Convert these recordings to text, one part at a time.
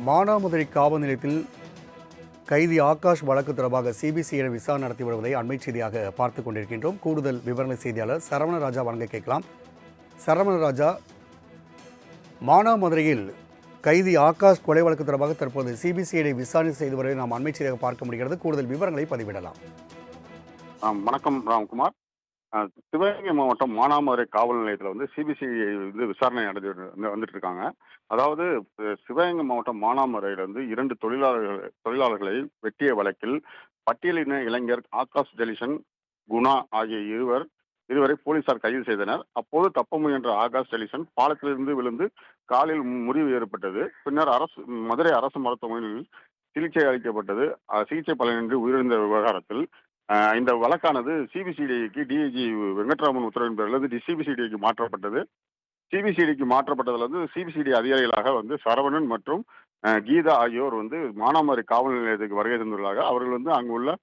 மானாமதுரை காவல் நிலையத்தில் கைதி ஆகாஷ் வழக்கு தொடர்பாக சிபிசிஐடி விசாரணை நடத்தி வருவதை அண்மை செய்தியாக பார்த்துக் கொண்டிருக்கின்றோம். கூடுதல் விவரங்களை செய்தியாளர் சரவணராஜா வழங்க கேட்கலாம். சரவணராஜா, மானாமதுரையில் கைதி ஆகாஷ் கொலை வழக்கு தொடர்பாக தற்போது சிபிசிஐடி விசாரணை செய்து வருவதை நாம் அண்மை செய்தியாக பார்க்க முடிகிறது. கூடுதல் விவரங்களை பதிவிடலாம். வணக்கம் ராம்குமார். சிவகங்கை மாவட்டம் மானாமதுரை காவல் நிலையத்தில் சிபிசிஐடி விசாரணை வந்துட்டு இருக்காங்க. அதாவது சிவகங்கை மாவட்டம் மானாமதுரையிலிருந்து 2 தொழிலாளர்களை வெட்டிய வழக்கில் பட்டியலின இளைஞர் ஆகாஷ் ஜெலிசன், குணா ஆகிய இருவரை போலீசார் கைது செய்தனர். அப்போது தப்ப முயன்ற ஆகாஷ் ஜெலிசன் பாலத்திலிருந்து விழுந்து காலில் முறிவு ஏற்பட்டது. பின்னர் மதுரை அரசு மருத்துவமனையில் சிகிச்சை அளிக்கப்பட்டது. சிகிச்சை பலனின்றி உயிரிழந்த விவகாரத்தில் இந்த வழக்கானது சிபிசிஐடிக்கு டிஐஜி வெங்கட்ராமன் உத்தரவின் பேரில் சிபிசிஐடிக்கு மாற்றப்பட்டது. சிபிசிஐடிக்கு மாற்றப்பட்டதில் சிபிசிஐடி அதிகாரிகளாக சரவணன் மற்றும் கீதா ஆகியோர் மானாமதுரை காவல் நிலையத்துக்கு வருகை தந்துள்ளாங்க. அவர்கள் அங்குள்ள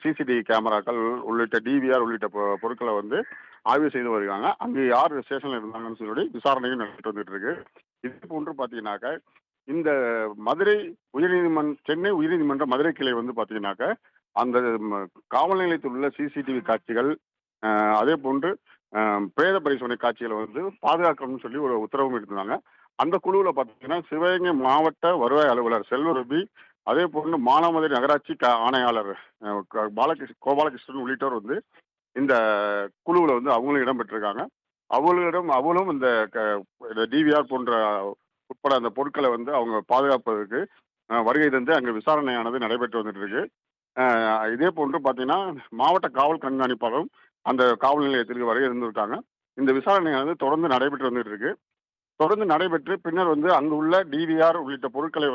சிசிடிவி கேமராக்கள் உள்ளிட்ட டிவிஆர் உள்ளிட்ட பொருட்களை ஆய்வு செய்து வருகிறாங்க. அங்கு யார் ஸ்டேஷன்ல இருந்தாங்கன்னு சொல்லி விசாரணையும் நடத்திட்டு வந்துட்டு இருக்கு. இது போன்று பார்த்தீங்கன்னாக்க இந்த மதுரை சென்னை உயர்நீதிமன்ற மதுரை கிளை பார்த்தீங்கன்னாக்க அந்த காவல் நிலையத்தில் உள்ள சிசிடிவி காட்சிகள், அதே போன்று பிரேத பரிசோதனை காட்சிகளை பாதுகாக்கணும்னு சொல்லி ஒரு உத்தரவும் எடுத்திருந்தாங்க. அந்த குழுவில் பார்த்தீங்கன்னா சிவகங்கை மாவட்ட வருவாய் அலுவலர் செல்வரூபி, அதே போன்று மானாமதுரை நகராட்சி ஆணையாளர் கோபாலகிருஷ்ணன் உள்ளிட்டோர் இந்த குழுவில் அவங்களும் இடம்பெற்றிருக்காங்க. அவங்களும் இந்த டிவிஆர் போன்ற உட்பட அந்த பொருட்களை அவங்க பாதுகாப்பதற்கு வருகை தந்து அங்கே விசாரணையானது நடைபெற்று வந்துட்டு இருக்கு. இதே போன்று பார்த்தீங்கன்னா மாவட்ட காவல் கண்காணிப்பாளரும் அந்த காவல் நிலையத்திற்கு வருகை இருந்திருக்காங்க. இந்த விசாரணையானது தொடர்ந்து நடைபெற்று வந்துட்டு இருக்கு. தொடர்ந்து நடைபெற்று பின்னர் அங்கு உள்ள டிவிஆர் உள்ளிட்ட பொருட்களை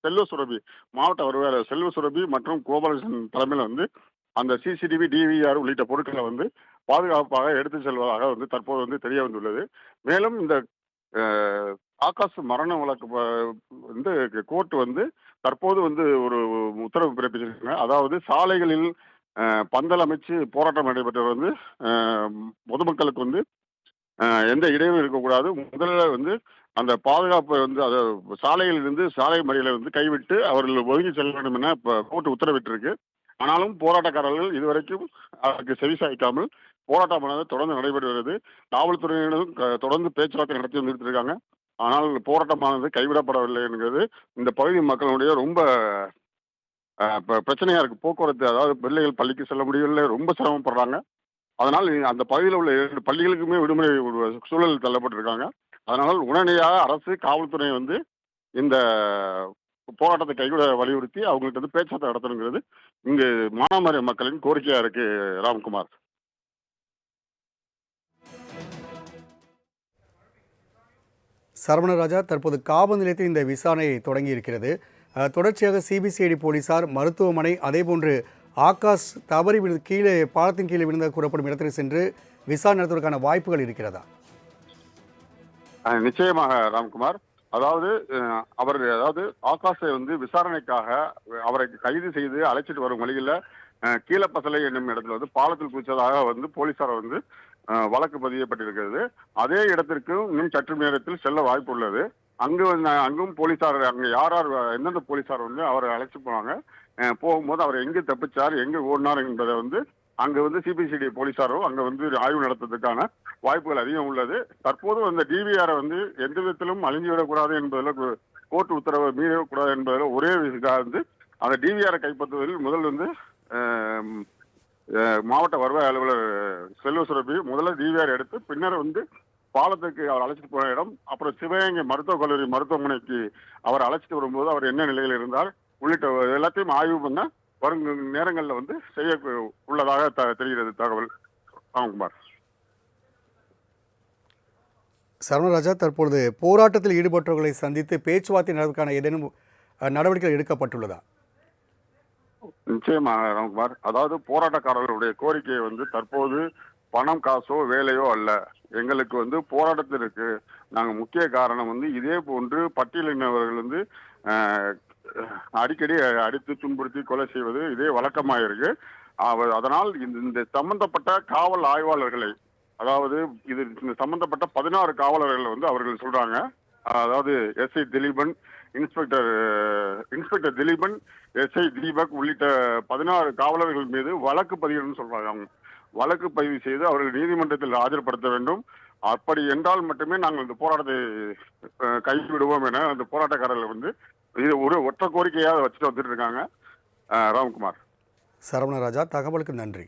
செல்வசுரபி மாவட்ட வருவாய் செல்வசுரபி மற்றும் கோபாலகிருஷ்ணன் தலைமையில் அந்த சிசிடிவி டிவிஆர் உள்ளிட்ட பொருட்களை பாதுகாப்பாக எடுத்து செல்வதாக தற்போது தெரிய வந்துள்ளது. மேலும் இந்த ஆகாஷ் மரண வழக்கு கோர்ட் தற்போது ஒரு உத்தரவு பிறப்பிச்சிருக்காங்க. அதாவது சாலைகளில் பந்தல் அமைச்சு போராட்டம் நடைபெற்ற பொதுமக்களுக்கு எந்த இடையூறும் இருக்கக்கூடாது. முதல்ல அந்த பாதுகாப்பை அதை சாலையிலிருந்து சாலை மறியலை கைவிட்டு அவர்கள் ஒதுங்கி செல்ல வேண்டும் என கோர்ட் உத்தரவிட்டிருக்கு. ஆனாலும் போராட்டக்காரர்கள் இதுவரைக்கும் அதற்கு செவிசாய்க்காமல் போராட்டமானது தொடர்ந்து நடைபெற்று வருகிறது. காவல்துறையினரும் தொடர்ந்து பேச்சுவார்த்தை நடத்தி வந்துட்டு இருக்காங்க. ஆனால் போராட்டமானது கைவிடப்படவில்லை என்கிறது இந்த பகுதி மக்களுடைய ரொம்ப பிரச்சனையா இருக்கு. போக்குவரத்து, அதாவது பிள்ளைகள் பள்ளிக்கு செல்ல முடியவில்லை, ரொம்ப சிரமப்படுறாங்க. அதனால் அந்த பகுதியில் உள்ள 2 பள்ளிகளுக்குமே விடுமுறை சூழல் தள்ளப்பட்டிருக்காங்க. அதனால் உடனடியாக அரசு காவல்துறை இந்த போராட்டத்தை கைவிட வலியுறுத்தி அவங்கள்ட்ட பேச்சுவார்த்தை நடத்தணுங்கிறது இங்கு மானாமதுரை மக்களின் கோரிக்கையா இருக்கு. ராம்குமார். சரவணராஜா, தற்போது காவல் நிலையத்தில் இந்த விசாரணை தொடங்கி இருக்கிறது. தொடர்ச்சியாக சிபிசிஐடி போலீசார் மருத்துவமனை, அதேபோன்று ஆகாஷ் தவறி கீழே பாலத்தின் கீழே விழுந்த கூறப்படும் இடத்திற்கு சென்று விசாரணை நடத்துவதற்கான வாய்ப்புகள் இருக்கிறதா? நிச்சயமாக ராம்குமார். அதாவது ஆகாஷை விசாரணைக்காக அவரை கைது செய்து அழைச்சிட்டு வரும் வழியில் கீழப்பசலை என்னும் இடத்துல பாலத்தில் குதிச்சதாக போலீசார் வழக்கு பதியப்பட்டிருக்கிறது. அதே இடத்திற்கு இன்னும் சற்று நேரத்தில் செல்ல வாய்ப்பு உள்ளது. அங்கும் போலீசார், அங்கே யார் எந்தெந்த போலீசார் அவரை அழைச்சி போனாங்க, போகும்போது அவர் எங்கே தப்பிச்சார், எங்கே ஓடினார் என்பதை அங்கே சிபிசிஐடி போலீசாரும் அங்கே ஆய்வு நடத்துறதுக்கான வாய்ப்புகள் அதிகம் உள்ளது. தற்போது அந்த டிவிஆரை எந்த விதத்திலும் அழிஞ்சுவிடக்கூடாது என்பதில் கோர்ட் உத்தரவை மீறக்கூடாது என்பதில் ஒரே அந்த டிவிஆரை கைப்பற்றுவதில் முதல் மாவட்ட வருவாய் அலுவலர் செல்வசுரபி முதல்ல டிவிஆர் எடுத்து பின்னர் பாலத்துக்கு அவர் அழைச்சிட்டு போன இடம், அப்புறம் சிவகங்கை மருத்துவக் கல்லூரி மருத்துவமனைக்கு அவர் அழைச்சிட்டு வரும்போது அவர் என்ன நிலையில் இருந்தார் உள்ளிட்ட எல்லாத்தையும் ஆய்வு பண்ண வரும் நேரங்களில் செய்ய உள்ளதாக தெரிகிறது தகவல். ராம்குமார். சரவணராஜா, தற்பொழுது போராட்டத்தில் ஈடுபட்டவர்களை சந்தித்து பேச்சுவார்த்தை நடவதற்கான ஏதேனும் நடவடிக்கைகள் எடுக்கப்பட்டுள்ளதா? நிச்சயமாக ராம்குமார். அதாவது போராட்டக்காரர்களுடைய கோரிக்கையை தற்போது பணம், காசோ, வேலையோ அல்ல. எங்களுக்கு போராட்டத்திற்கு நாங்கள் முக்கிய காரணம் இதே போன்று பட்டியலினவர்கள் அடிக்கடி அடித்து துன்புறுத்தி கொலை செய்வது இதே வழக்கமாக இருக்கு. அதனால் இந்த சம்பந்தப்பட்ட காவல் ஆய்வாளர்களை, அதாவது இது சம்பந்தப்பட்ட 16 காவலர்கள் அவர்கள் சொல்றாங்க. அதாவது SI Dileepan, inspector inspector Dileepan, SI Deepak உள்ளிட்ட 16 காவலர்கள் மீது வழக்கு பதிவுன்னு சொல்றாங்க. அவங்க வழக்கு பதிவு செய்து அவர்கள் நீதிமன்றத்தில் ஆஜர்படுத்த வேண்டும். அப்படி என்றால் மட்டுமே நாங்கள் இந்த போராட்டத்தை கைவிடுவோம் என அந்த போராட்டக்காரர்கள் வந்து இது ஒரு ஒற்றை கோரிக்கையாக வச்சுட்டு வந்துட்டு இருக்காங்க. ராம்குமார். சரவணராஜா, தகவலுக்கு நன்றி.